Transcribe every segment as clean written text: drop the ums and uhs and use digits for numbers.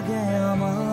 লাগে আমাৰ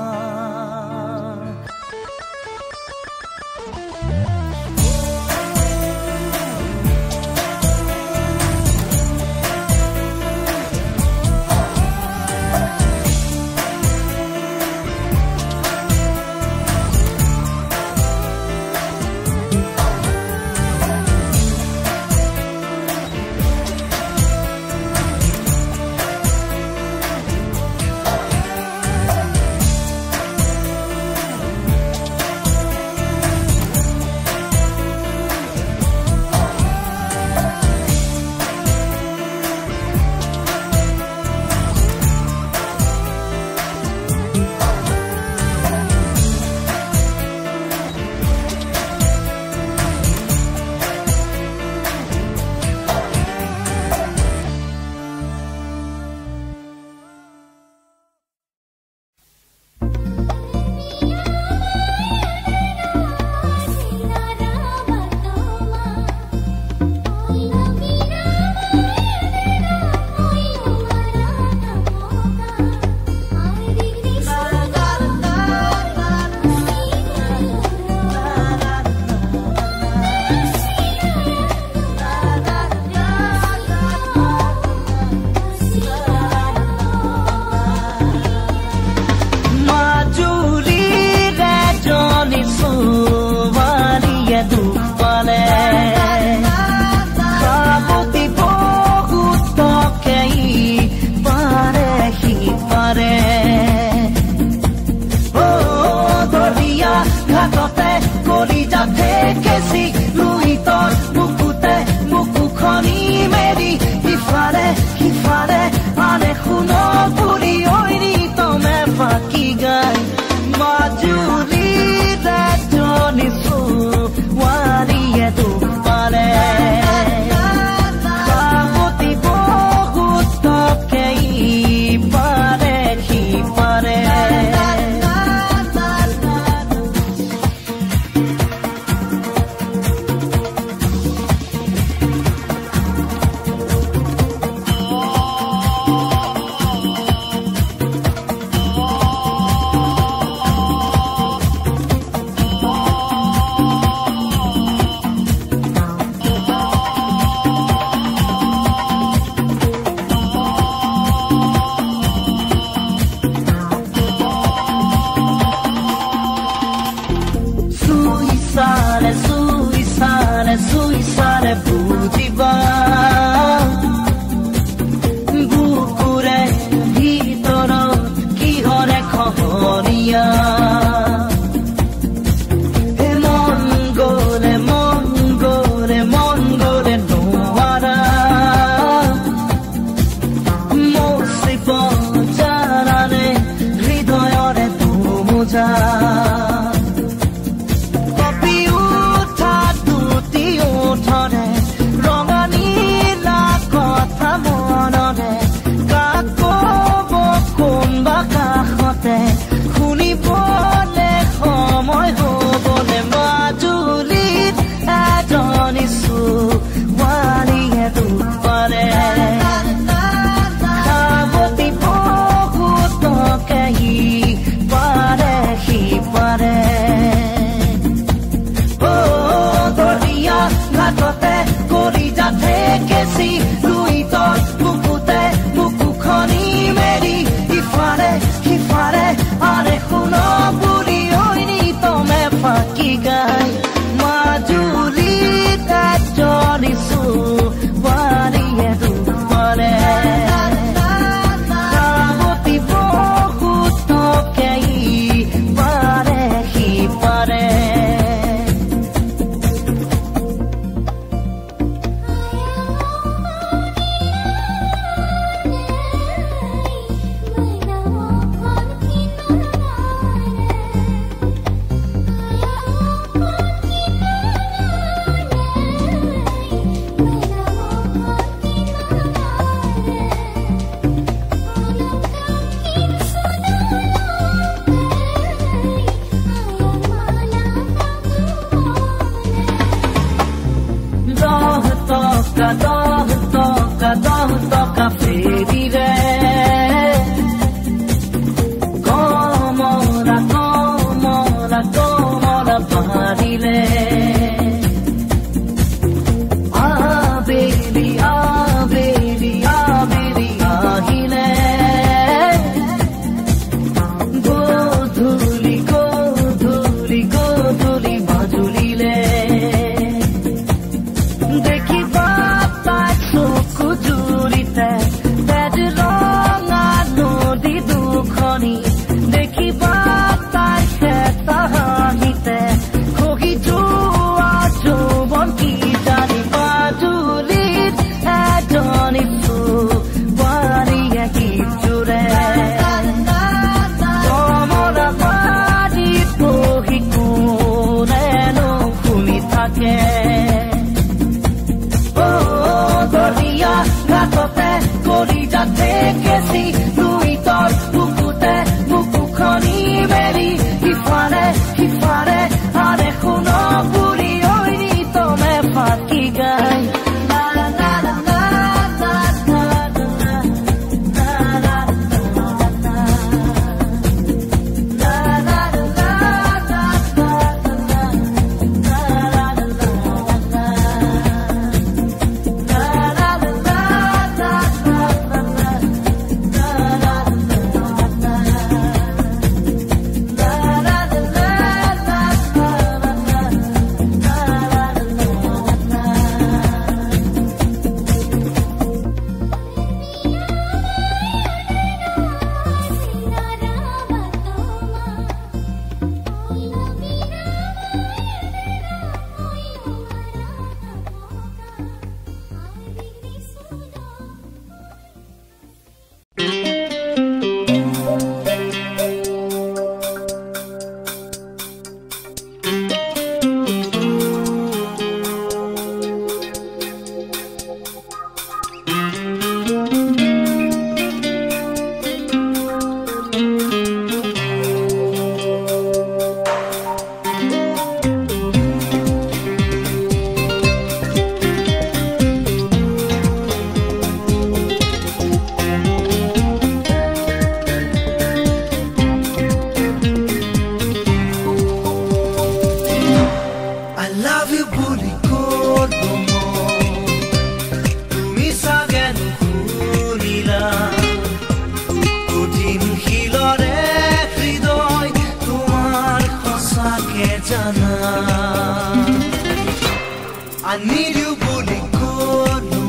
I need you বুলি কলো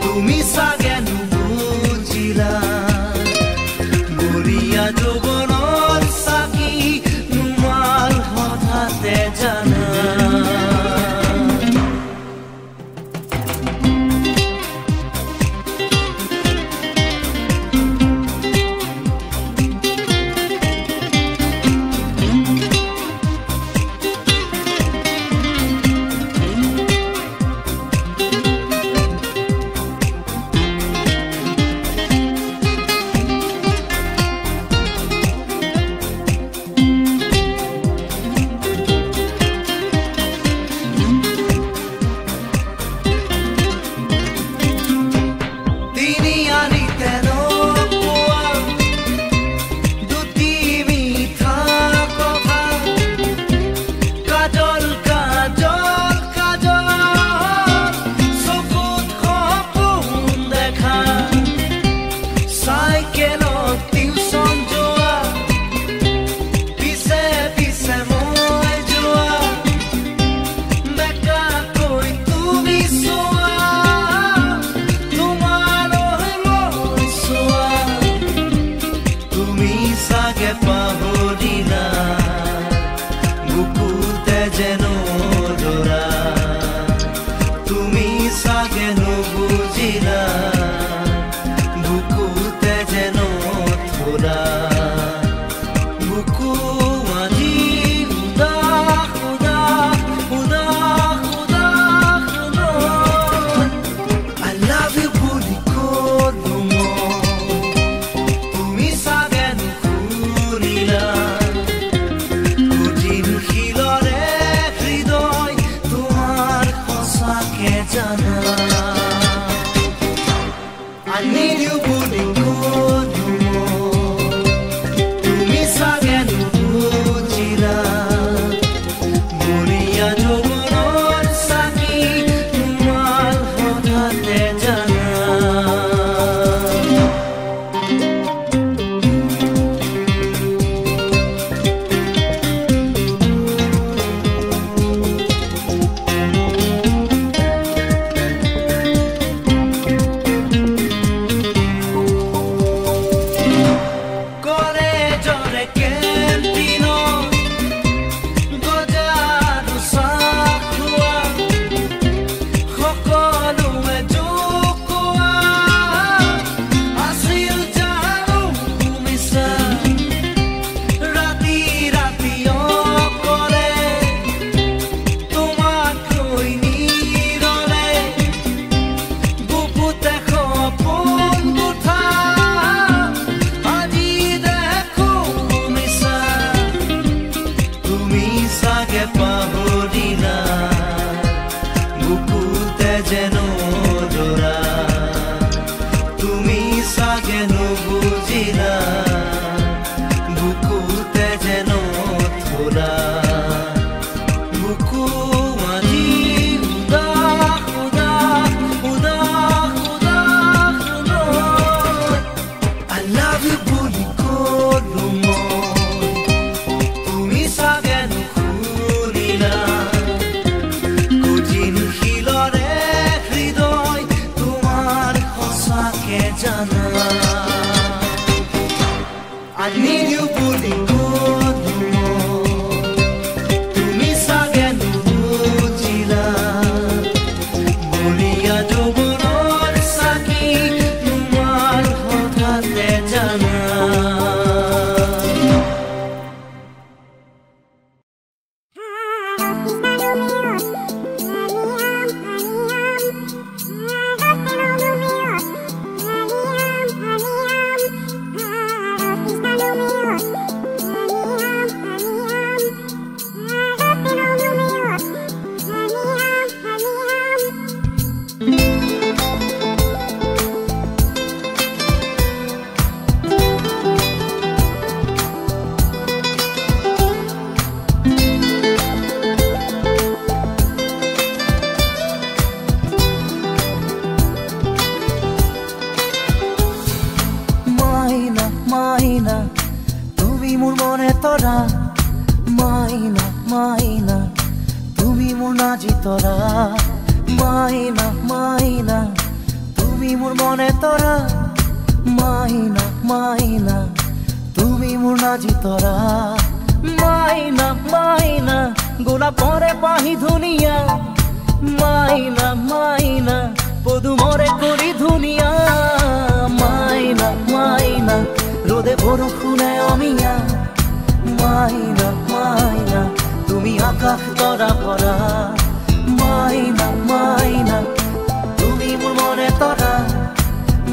তুমি সাগে নুবুজিলা বৰিয়া যৌৱনৰ সাকি তোমাৰ হঠাতে জানা I need you বুলি কলো তুমি সাগে নুবুজিলা পাহৰিলা বুকুতে যেন জৰা তুমি চাগে নুবুজিলা বুকুতে যেন থোৰা বুকু আজি উদাস উদাস উদাস উদাস I love you বুলি ক'লো তুমি চাগে নুশুনিলা কঠিন শিলৰে হৃদয় তোমাৰ সঁচাকে জানা I need you বুলি ক'লো তুমি চাগে নুবুজিলা বলিয়া যৌৱনৰ চাকি তোমাৰ হঠাতে জানা মাইনা মাইনা তুমি মোৰ মনে তৰা মাইনা মাইনা তুমি মোৰ নাজি তৰা মাইনা মাইনা তুমি মোৰ মনে তৰা মাইনা মাইনা তুমি মোৰ নাজি তৰা মাইনা মাইনা গোলাপৰে পাহি ধুনীয়া মাইনা মাইনা পদুমৰে কৰি ধুনীয়া মাইনা মাইনা ৰোদে বৰষুণে অমিয়া মাইনা মাইনা তুমি আকাশ তৰা ভৰা মাইনা মাইনা তুমি মোৰ মনে তৰা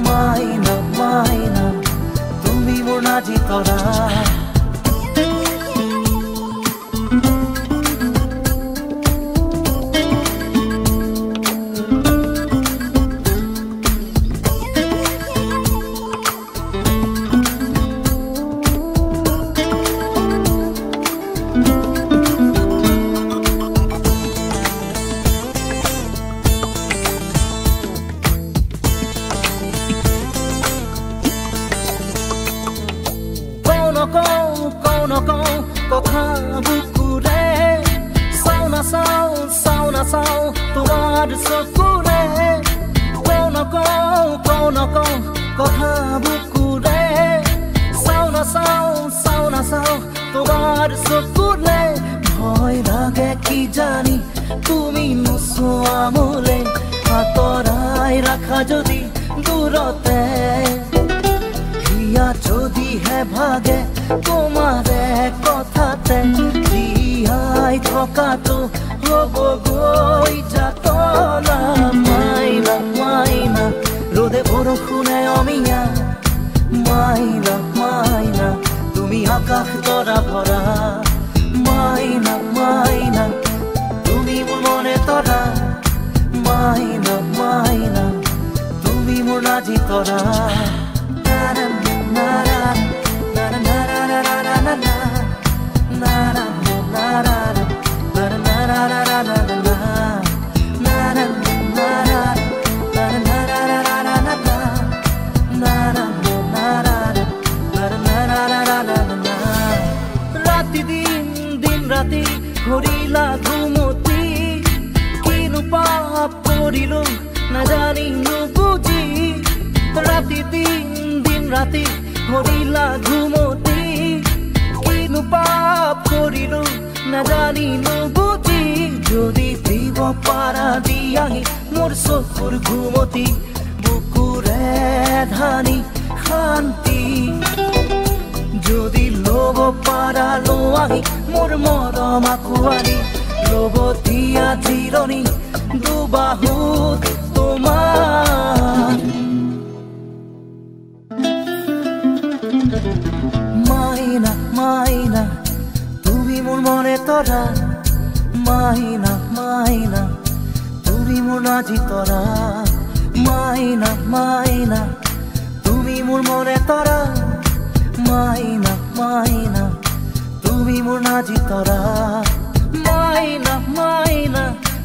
মাইনা মাইনা তুমি মোৰ নাজি তৰা কথা বুকুৰে চাও না চাও তোমাৰ চকুৰে কওঁ নকওঁ কথা বুকুৰে চাও না চাও তোমাৰ চকুৰে ভয় লাগে কি জানি তুমি নোচোৱা মোলে আঁতৰাই ৰাখা যদি দূৰতে হিয়া যদিহে ভাগে তোমাৰে কথাতে জীয়াই থকাটো হ'ব গৈ যাতনা মাইনা মাইনা ৰ'দে বৰষুণে অমিয়া মাইনা মাইনা তুমি আকাশ তৰা ভৰা মাইনা মাইনা তুমি মোৰ মনে তৰা মাইনা মাইনা তুমি মোৰ নাজি তৰা ৰাতি দিন ৰাতি ঘূৰিলা ঘুমতি কিনো পাপ কৰিলো নাজানি নুবুজি ৰাতি দিন ৰাতি ঘূৰিলা ঘুমতি কিনো পাপ কৰিলো নাজানি নুবুজি যদি দিব পাৰা দিয়াহি মোৰ চকুৰ ঘুমতি বুকুৰে ধানি শান্তি যদি ল'ব পাৰা লোৱাহি মোৰ মৰম আঁকোৱালি ল'ব দিয়া জিৰণি দুবাহুত তোমাৰ মাইনা মাইনা তুমি মোৰ মনে তৰা মাইনা মাইনা তুমি মোৰ নাজি তৰা মাইনা মাইনা তুমি মোৰ মনে তৰা মাইনা মাইনা তুমি মোৰ নাজি তৰা মাইনা মাইনা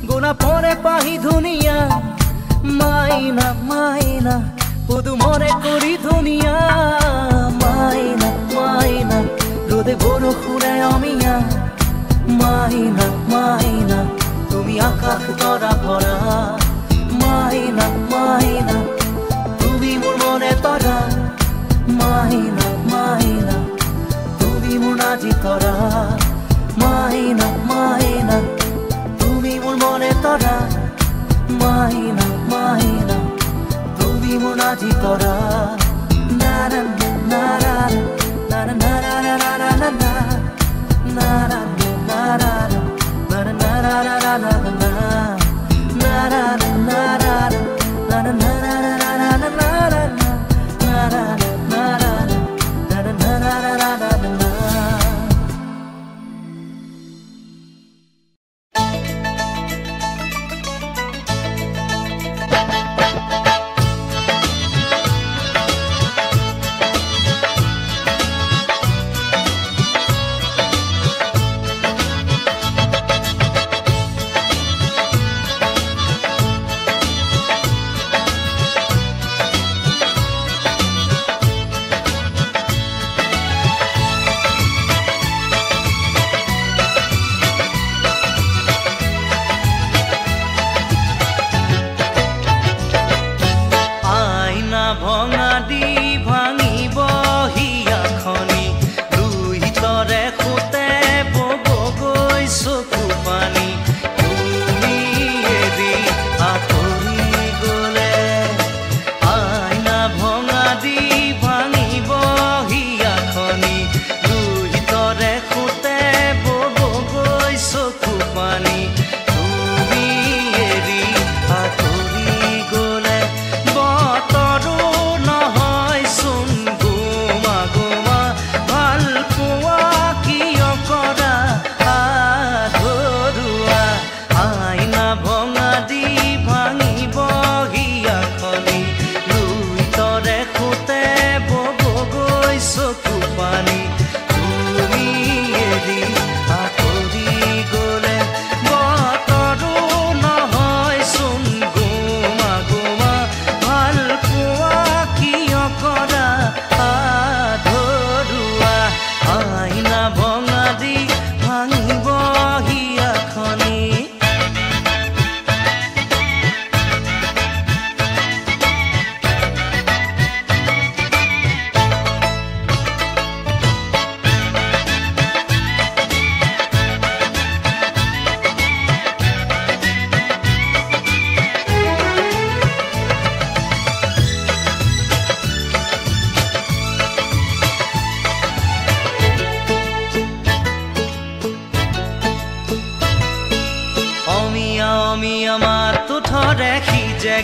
গোনা পরে পাহি ধুনিয়া মাইনা মাইনা পুদু মনে করি ধুনিয়া মাইনা মাইনা রোদে বরষুণে অমিয়া মাইনা মাইনা তুমি আকাশ তৰা ভৰা মাইনা মাইনা তুমি মোৰ মনে তৰা মাইনা মাইনা তুমি মোৰ নাজি তৰা মাইনা মাইনা তুমি মোৰ মনে তৰা মাইনা মাইনা তুমি মোৰ নাজি তৰা নাৰা নাৰা নাৰা নাৰা নাৰা নাৰা নাৰা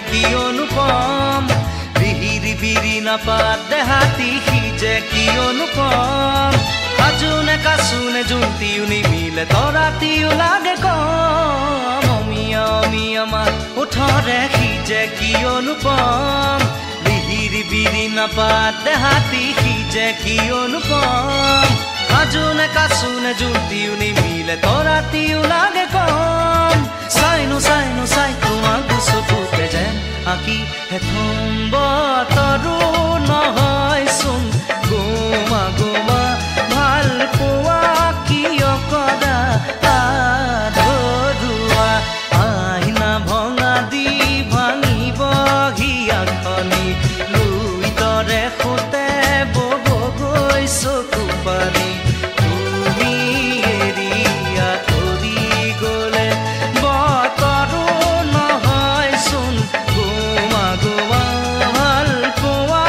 কি অনুপম বিহিৰি বিৰি নাপাত দেহাতি খিজে কি অনুপম কাজুনে কাচুনে জুন্তিও নিমিলে তৰাতিও লাগে কম অমিয়া অমিয়া মা উঠৰে খিজে কি অনুপম বিহিৰি বিৰি নাপাত দেহাতি খিজে কি অনুপম কাজুনে কাচুনে জুন্তিও নিমিলে তৰাতিও লাগে কম সাইনো সাইনো সাই তোমাক চকুতে যেন আঁকি হেথম বতৰো নহয় চোন গোমা গোমা ভাল পোৱা কিয় কদা আধৰুৱা আইনা ভঙা দি ভাঙিব হিয়াখনি লুই তৰে সোতে বব গৈ চকু পানী তুমি এৰি আঁতৰি গ'লে বতৰো নহয় চোন গোমা গোমা ভাল পোৱা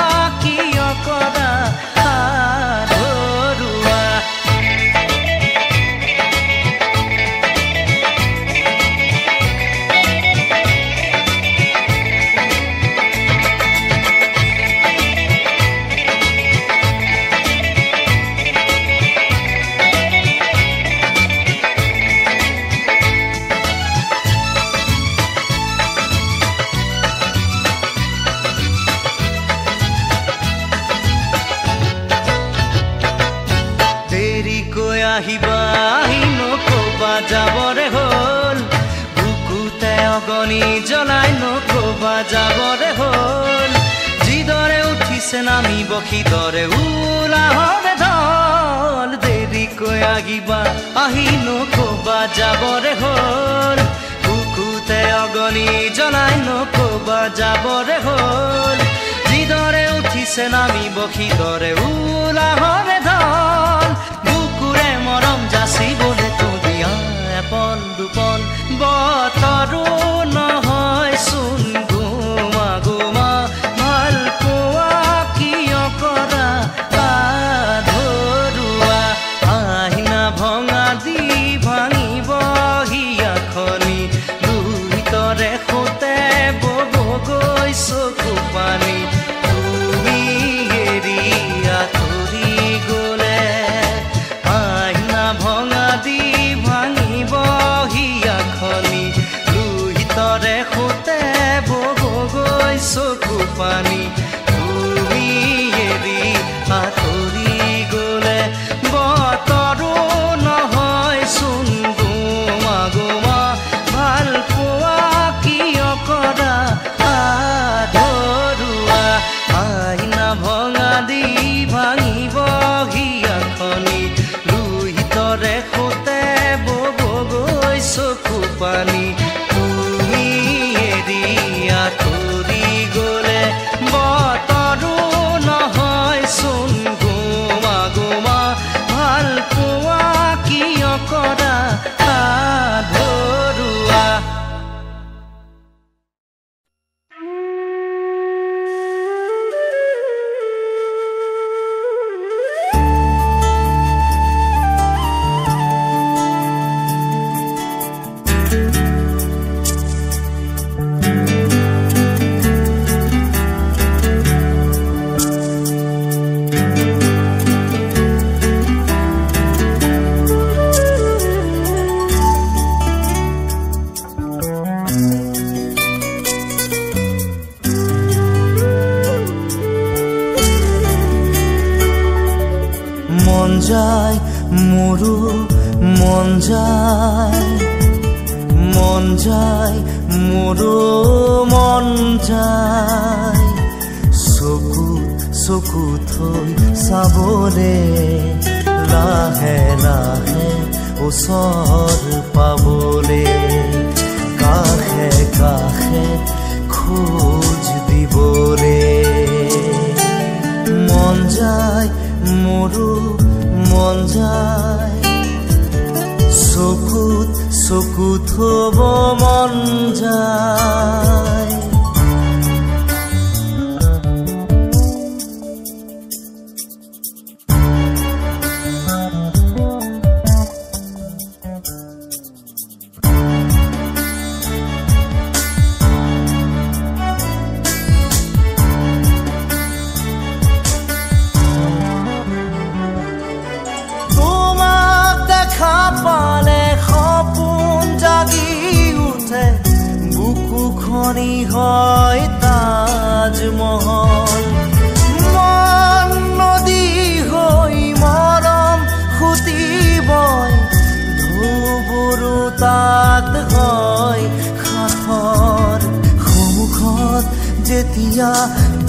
আহিবা নকবা যাবৰে হ'ল বুকুতে অগনি জ্বলাই নকবা যাবৰে হ'ল যিদৰে উঠিছে নামিব সিদৰে উলাহৰে ঢল দেৰিকৈ আহিবা নকবা যাবৰে হ'ল বুকুতে অগনি জ্বলাই নকবা যাবৰে হ'ল যিদৰে উঠিছে নামিব সিদৰে উলাহৰে ঢল বুকুৰে মৰম যাচিবলৈ তুমিয়া এপল দুপল বতৰো নহয় চোন গোমা গোমা ভাল পোৱা কিয় কৰা ধৰুৱা আহিনা ভঙা দি ভাঙিব হিয়াখনি লুইতৰে সোঁতে বব গৈ চকু পানী তুমি এৰি আঁতৰি গ'লে আহিনা ভঙা দি ভাঙিব হিয়াখনি লুইতৰে সোঁতে বব গৈ চকু পানী তুমি এৰি আঁতৰি গ'লে বতৰো নহয় চোন গোমা গোমা ভাল পোৱা কিয় কৰা ধৰুৱা আহিনা ভঙা দি ভাঙিব হিয়াখনি লুইতৰে সোঁতে বব গৈ চকু পানী তুমি এৰি আঁতৰি গ'লে বতৰো নহয় চোন গোমা গোমা ভাল পোৱা কিয় কৰা ধৰুৱা মন যায় মোৰো মন যায় মোৰো মন যায় চকু থৈ চাবলে লাহে লাহে ওচৰ পাবলে কাষে কাষে খোজ দিবলে মন যায় মোৰো মন যায় চকু থব মন যায় হয় তাজমহল মন নদী হৈ মৰম খুটিবই ধুবুৰু তাত হয় সাঁথৰ সন্মুখত যেতিয়া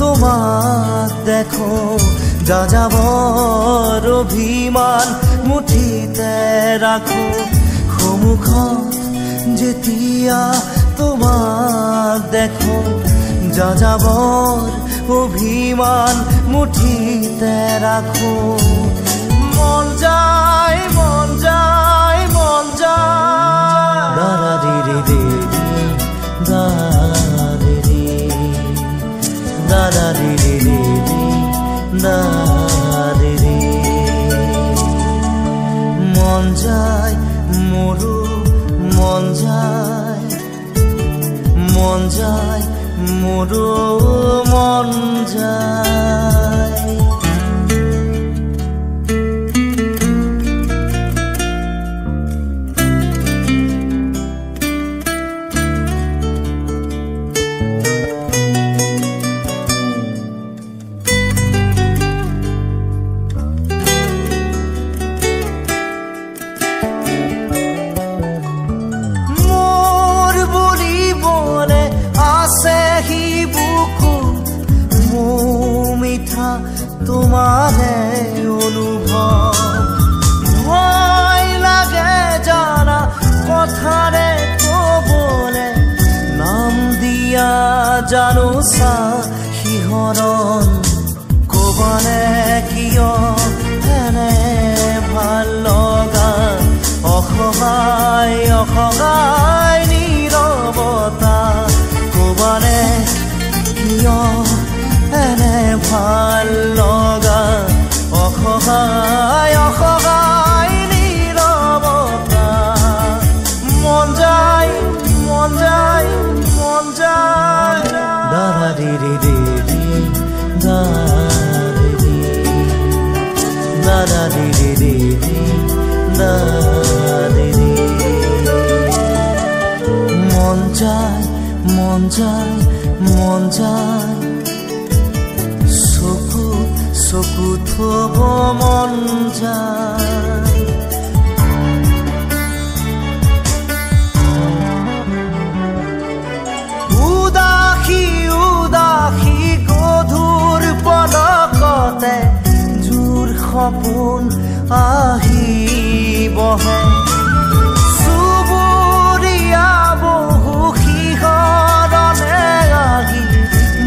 তোমাক দেখো যাযাবৰ অভিমান মুঠিতে ৰাখো সন্মুখত যেতিয়া তোমাক দেখো যাযাবৰ অভিমান মুঠিতে ৰাখো মন যায় মন যায় মন যায় দাদা ৰে ৰে দাদা ৰে দাদা ৰে ৰে দাদা ৰে মন যায় মোৰো মন যায় মোৰো মন যায় তোমাৰে অনুভৱ ভয় লাগে জানা কথাৰে ক'বলে নাম দিয়া জানো চা শিহৰণ ক'বানে কিয় এনে ভাল লগা অসহায় অসহায় নীৰৱতা ক'বানে কিয় এনে ভাল লগা অসহায় অসহায় নীৰৱতা মন যায় মন যায় মন যায় দাদা দিদি দিদি দাদি দাদা দিদি দিদি দাদি মন যায় মন যায় মন যায় চকু থব মন যায় উদাসী উদাসী গধুৰ পলকতে জোৰ সপোন আহি বহে চুবুৰীয়া বহু শিহৰণে আহি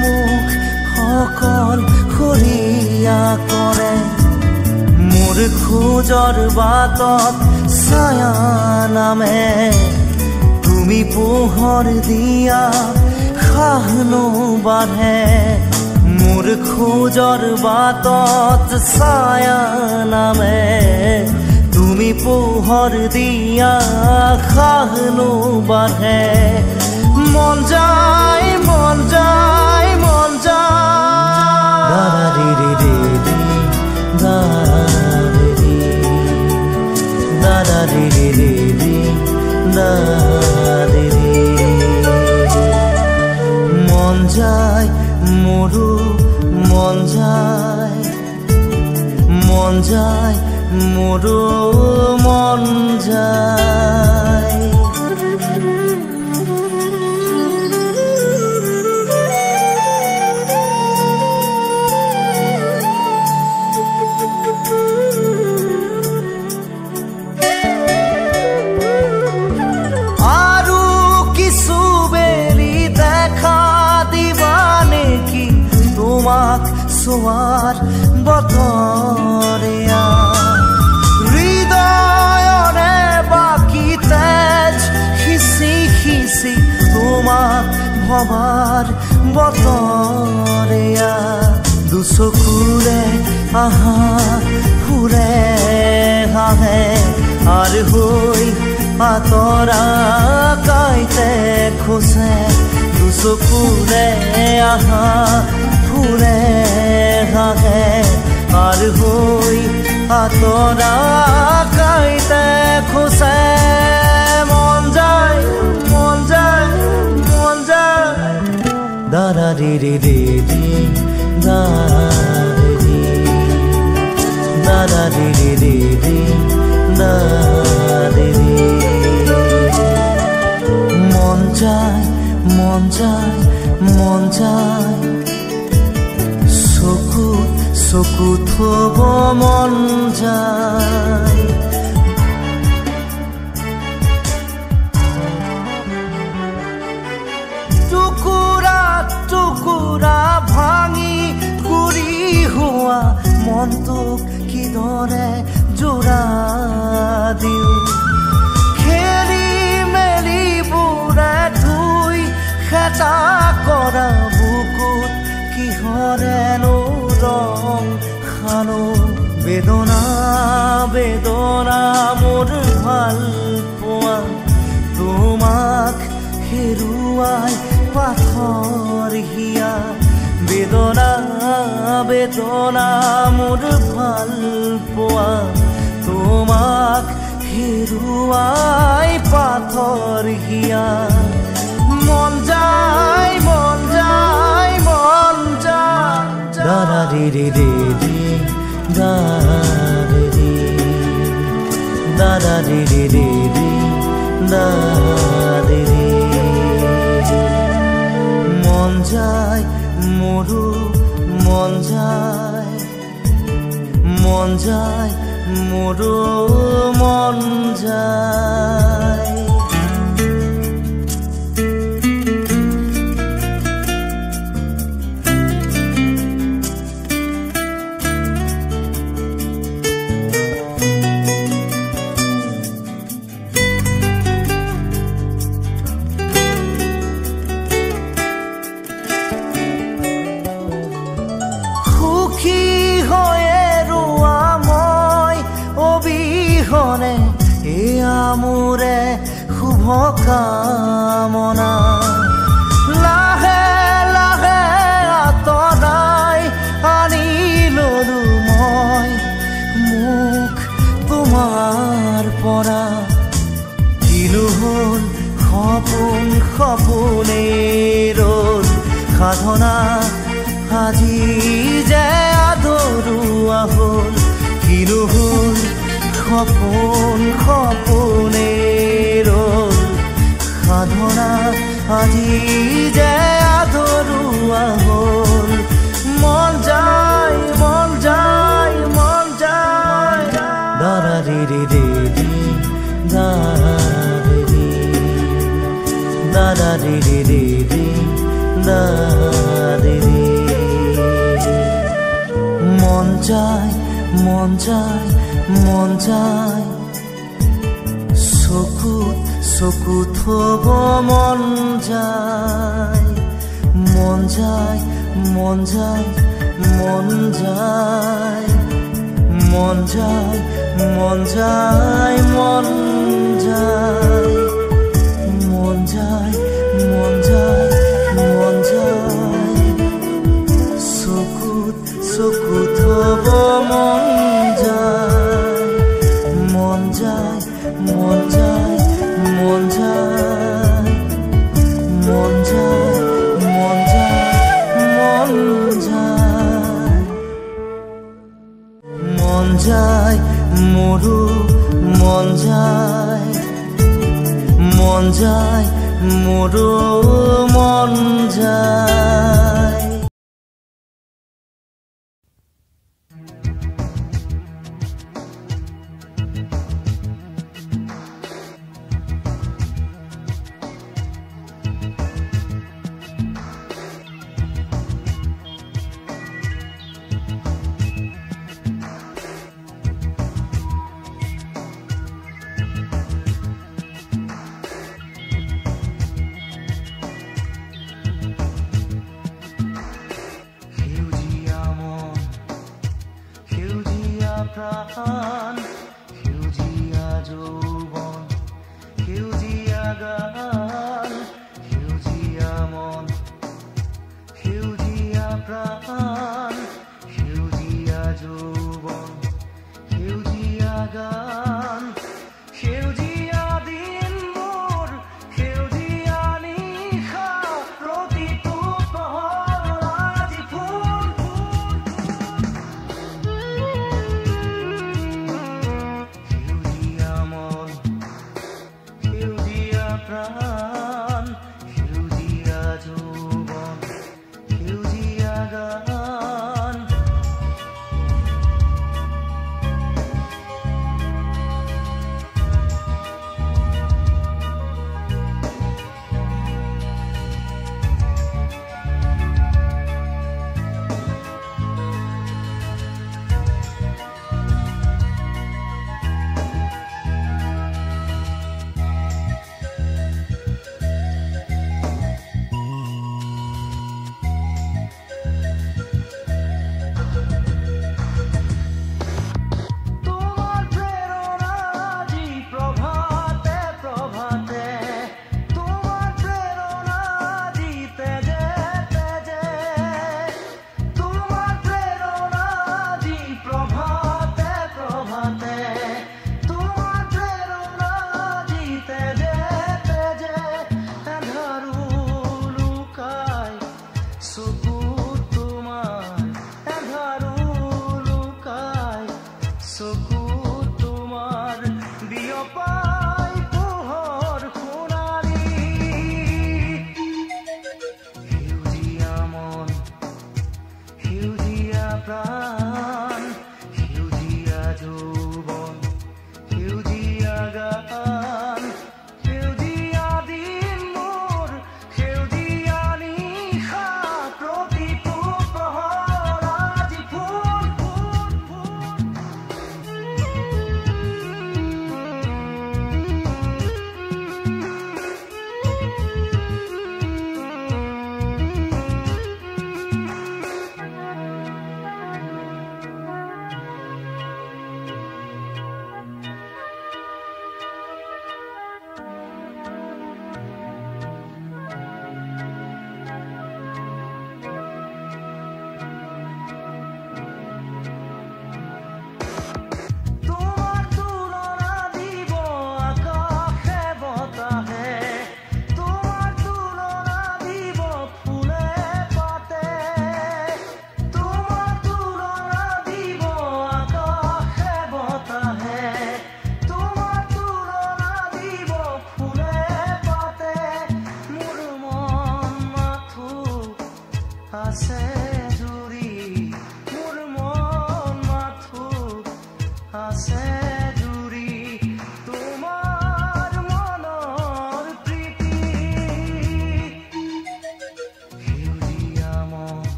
মুখ সকল খৰিয়া কৰে মোৰ খোজৰ বাটত ছায়া নামে তুমি পোহৰ দিয়া খাহনো বাঢ়ে মোৰ খোজৰ বাটত ছায়া নামে তুমি পোহৰ দিয়া খাহনো বাঢ়ে মন যায় মন যায় মন যায় দাদি দিদি দাদি দাদা দিদি দিদি দাদি মন যায় মোৰো মন যায় মন যায় মোৰো মন যায় আৰু কিছু বেলি দেখা দিবা নেকি তোমাক চোৱাৰ বতৰীয়া হৃদয়ৰে বাকী তেজ সিঁচি সিঁচি তোমাক ভবাৰ বতৰীয়া দুচকুৰে আহা ফুৰে হাঁহে আৰু হৈ আঁতৰা কাইতে খোজে দুচকুৰে আহা ফুৰে হাঁহে আৰু হৈ আঁতৰা কাইতে খোজে মন যায় মন যায় মন যায় দাদা দিদি দিদি দাদি দাদা দিদি দিদি দাদি মন যায় মন যায় মন যায় চকু থব মন যায় টুকুৰা টুকুৰা ভাঙি গুৰি হোৱা মনটোক কিদৰে জোৰা দিওঁ খেলি মেলি বুঢ়া ধুই খেতা কৰা বুকুত কিহৰেনো ৰং খানো বেদনা বেদনা মোৰ ভাল পোৱা তোমাক হেৰুৱাই পাথৰ হিয়া বেদনা বেদনা মোৰ ভাল পোৱা তোমাক হেৰুৱাই পাথৰ হিয়া মন যায় মন যায় মন যায় দাদা দিদি দিদি দাদি দাদা দিদি দিদি দাদি মন যায় মোৰো মন যায় মন যায় মোৰো মন যায় মোৰে শুভ কামনা লাহে লাহে আঁতৰাই আনি ললো মই মুখ তোমাৰ পৰা কিনো হ'ল সপোন সপোনেই ৰ'ল সাধনা আজি যে আদৰুৱা হ'ল কিনো হ'ল সপোন সপোনেই ৰ'ল সাধনা আজি যে আদৰুৱা হ'ল মন যায় মন যায় মন যায় দাৰা ৰে ৰে ৰে দাৰা ৰে ৰে ৰে দাৰা ৰে মন যায় মন যায় মন যায় চকুত চকুত থব মন যায় মন যায় মন যায় মন যায় মন যায় মন যায় মন যায় মন যায় মন যায় মন যায় চকুত চকুত থব মন যায় মন যায় মন যায় মন যায় মন যায় মন যায় মন যায় মোৰো মন যায় মন যায় মোৰো মন যায় প্রাণ সেউজীয়া যৌবন সেউজীয়া গান সেউজীয়া মন সেউজীয়া প্রাণ সেউজীয়া যৌবন সেউজীয়া গান সেউজীয়া দিনবোৰ সেউজীয়া নিশা প্ৰতিটো পহৰ আজি ফুল প্ৰাণ সেউজীয়া যৌবন সেউজীয়া গান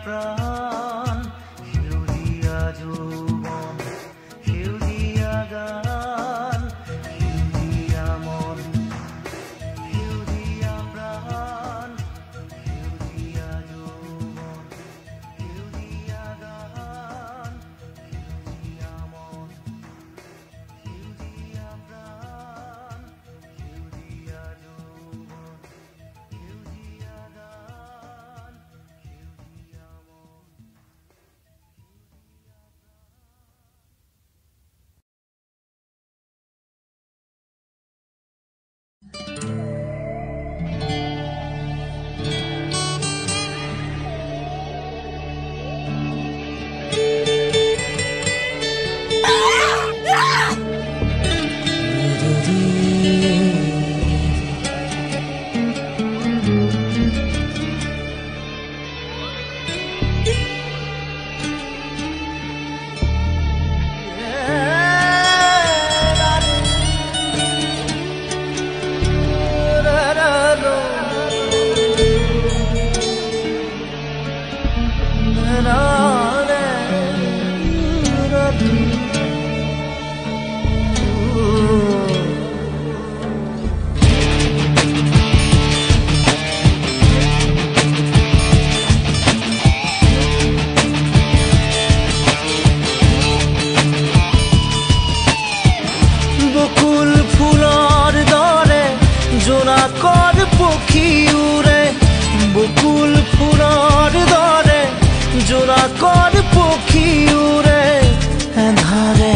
প্ৰাণ সেউজীয়া যৌৱন সেউজীয়া গান সেউজীয়া মন সেউজীয়া প্ৰাণ সেউজীয়া যৌৱন সেউজীয়া গান সেউজীয়া মন সেউজীয়া প্ৰাণ সেউজীয়া যৌৱন সেউজীয়া গান সেউজীয়া মন বকুল ফুলৰ দৰে জোনাকৰ পক্ষী উৰে বকুল ফুলৰ দৰে জোনাকৰ পক্ষী উৰে এন্ধাৰে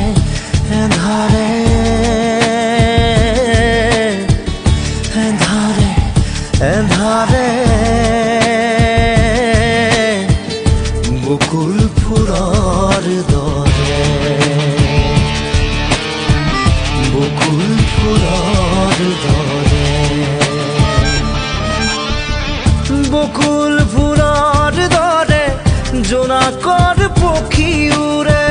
এন্ধাৰে এন্ধাৰে এন্ধাৰে বকুল ফুলৰ দৰে বকুল ফুলৰ দৰে বকুল ফুলৰ দৰে জোনাকৰ পক্ষী উৰে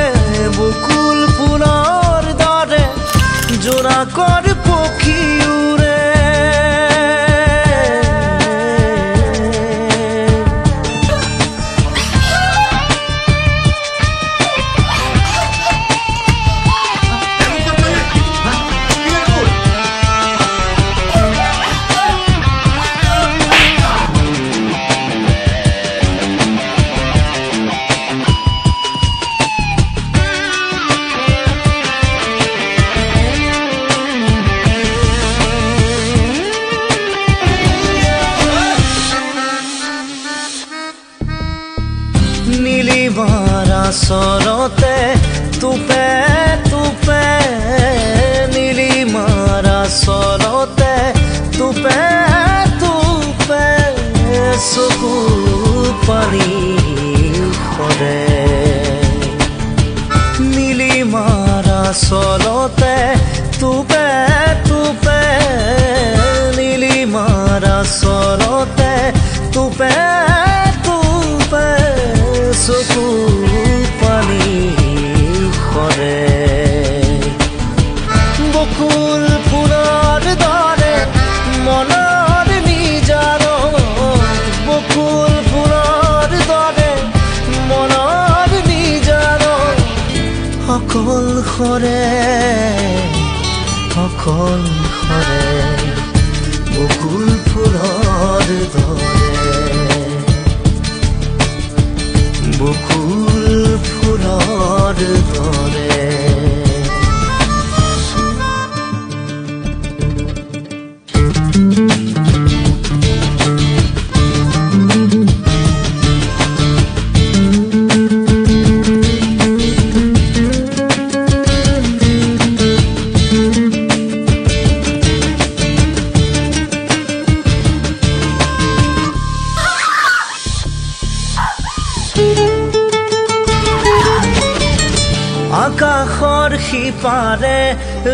বকুল ফুলৰ দৰে জোনাকৰ পক্ষী উৰে নীলিমাৰা চৰতে তুপে তুপে নীলিমাৰা চৰতে তুপে তুপে চকু পানী সৰে নীলিমাৰা চৰতে তুপে তুপে নীলিমাৰা চৰতে তুপে তুপে চকু পানী সৰে বকুল ফুলৰ দৰে মনৰ নিজানত বকুল ফুলৰ দৰে মনৰ নিজানত অকল সৰে অকল সৰে বকুল ফুলৰ দৰে বকুল ফুলৰ দৰে আকাশৰ সিপাৰে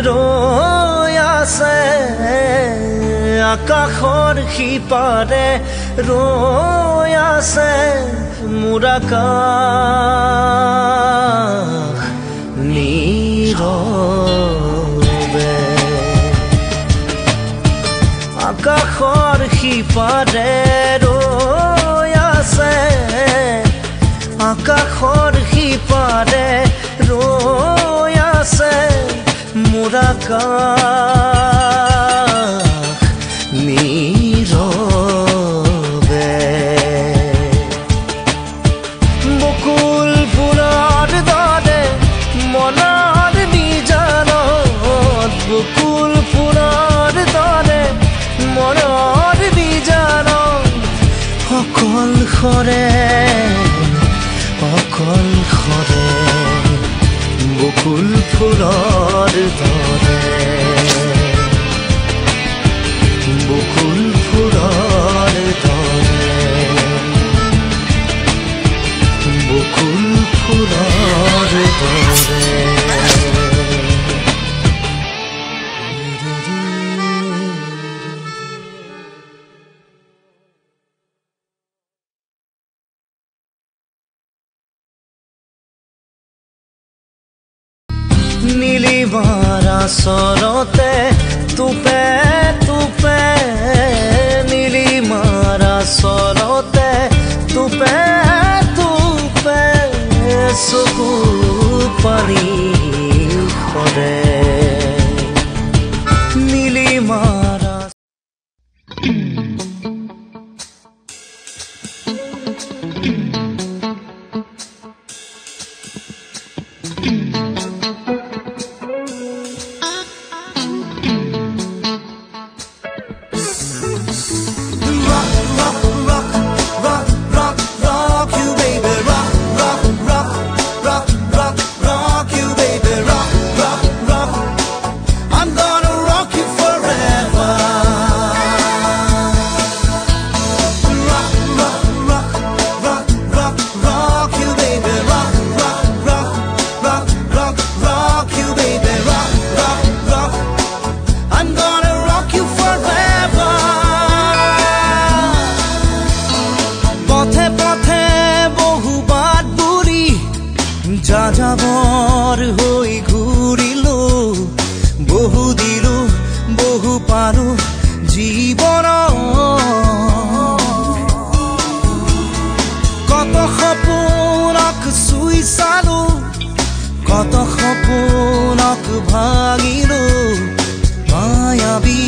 ৰৈ আছে আকাশৰ সিপাৰে ৰৈ আছে মোৰ আকাশ নীৰৱে আকাশৰ সিপাৰে ৰৈ আছে পাৰে ৰৈ আছে মোৰ আকাশ নীৰৱে বকুল ফুলৰ দৰে মনৰ বিজানত বকুল ফুলৰ দৰে মনৰ বিজানত অকল খৰে বকুল ফুলৰ দৰে বকুল ফুলৰ দৰে বকুল ফুলৰ দৰে নীলিমাৰ আচৰতে তোপে তোপে নীলিমাৰ আচৰতে তোপে তোপে চকু পানী সৰে নীলিমাৰ যাযাবৰ হৈ ঘূৰিলো বহু দিলো বহু পাৰো জীৱন কত সপোনক চুই চালো কত সপোনক ভাঙিলো মায়াবী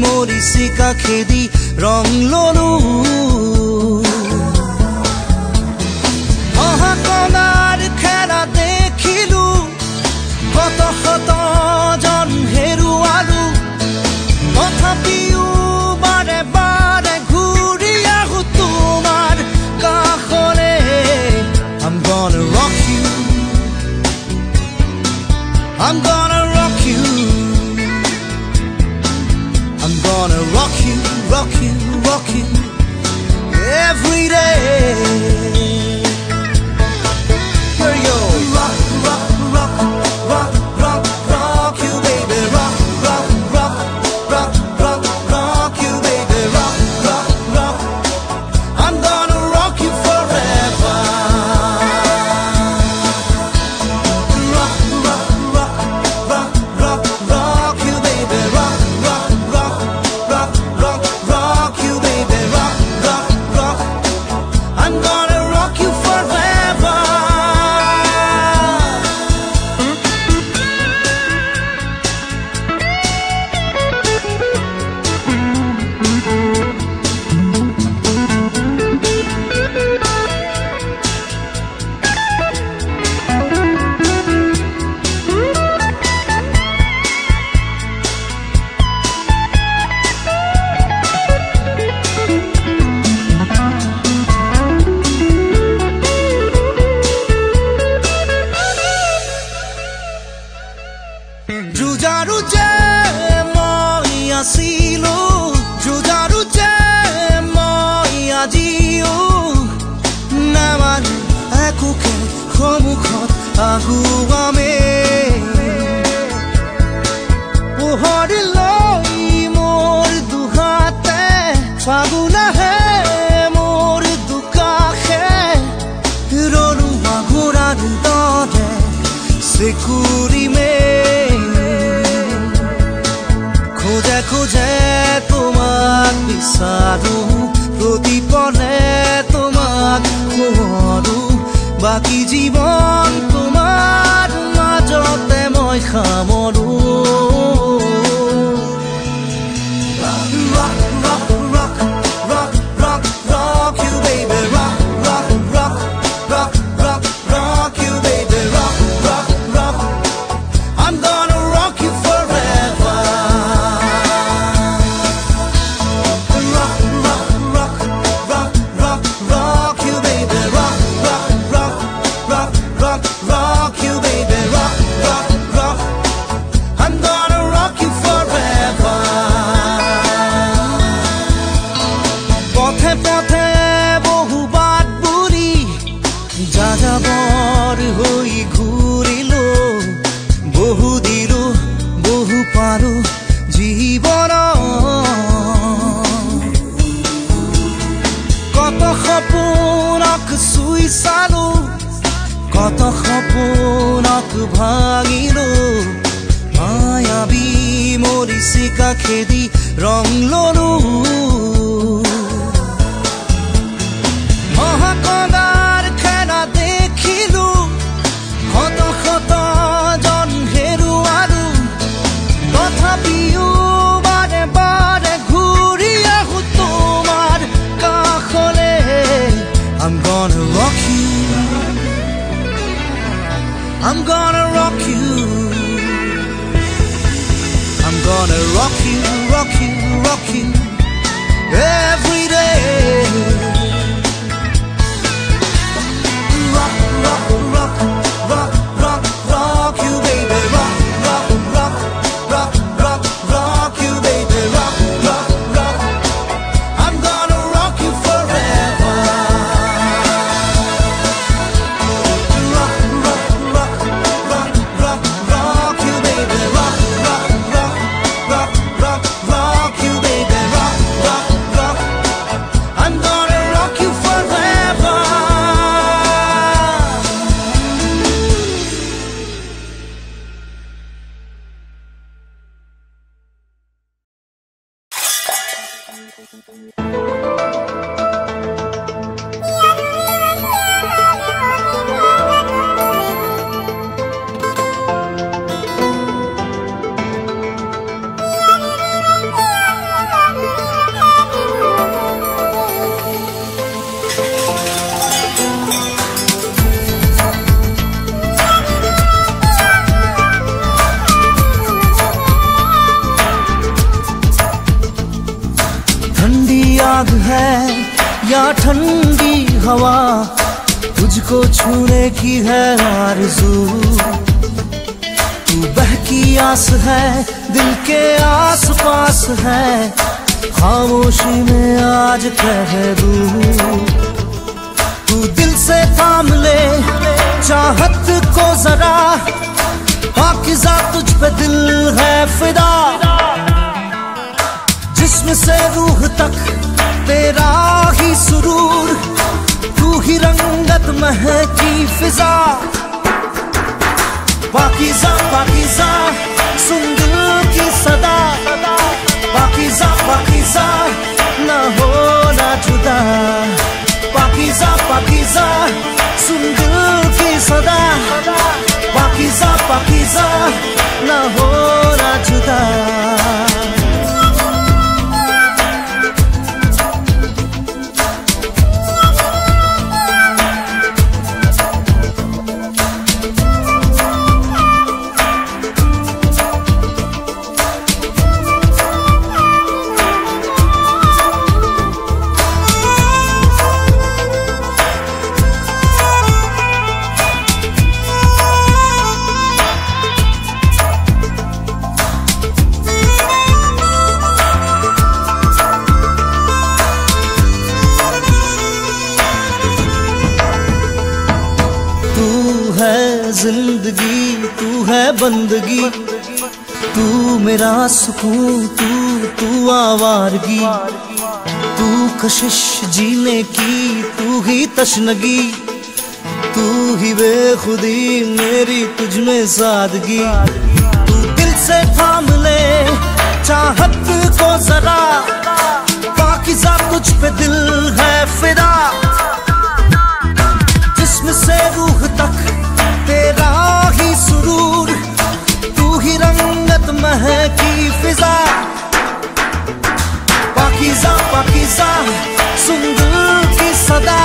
মৰিচিকা খেদি ৰং ললো অহাকনাৰ খেলা দেখিলো কত শত জন হেৰুৱালো তথাপিও বাৰে বাৰে ঘূৰি আহো তোমাৰ কাষলে I'm gonna rock you I'm gonna rock you I'm gonna rock you rock you rock you every day Jujaru je moi asilo Jujaru je moi ajiyo Naman aku ke khomukot aguame Pohori loi mor duhate Faguna he mor dukahe Ronu agurar dode Sekuri me খোজে খোজে তোমাক বিচাৰো প্ৰতিপলে তোমাক খোৱাৰো বাকি জীৱন পথে পথে বহুবার বুড়ি যাযাবর হই ঘুরিল বহুদির বহু পার জীবন কত সপোনক চুই চালো কত সপোনক ভাঙিলো মায়াবী মরিচিকা খেদি ৰং ললো মহাকদাৰ খেলা দেখিলো শত শত জন হেৰুৱালো তথাপিও বাৰে বাৰে ঘূৰি আহো তোমাৰ কাষলে I'm gonna rock you I'm gonna rock you I'm gonna rock you, rock you, rock you every day. Rock, rock, rock, rock, rock, rock you, baby. Rock, rock, rock, rock, rock, rock you, baby. Rock, rock, rock. I'm gonna rock you forever. Rock, rock, rock, rock, rock, rock you, baby. Rock, rock, rock. Rock, rock, rock you, baby. Rock, rock, rock. I'm gonna rock you forever. ठंडी आग है या ठंडी हवा तुझको छूने की है आरज़ू तू बहकी आस है दिल के आस पास है खामोशी में आज कह दूं तू दिल से थाम ले चाहत को जरा पाकीज़ा तुझ पे दिल है फिदा जिस्म से रूह तक तेरा ही सुरूर तू ही रंगत महकी फिजा पाकीज़ा पाकीज़ा सुन दिल की सदा पाकीज़ा पाकीज़ा ना हो ना जुदा पाकीज़ा पाकीज़ा सुन दिल की सदा पाकीज़ा पाकीज़ा ना हो ना जुदा जिंदगी तू है बंदगी तू मेरा सुकून तू आवारगी तू कशिश जीने की तू ही तशनगी तू ही बेखुदी मेरी तुझ में सादगी तू दिल से थाम ले चाहत को जरा पाकीज़ा तुझ पे दिल है फिदा जिस्म से रूह तक तेरा ही सुरूर तू ही रंगत महकी फिजा पाकीज़ा पाकीज़ा सुन दिल की सदा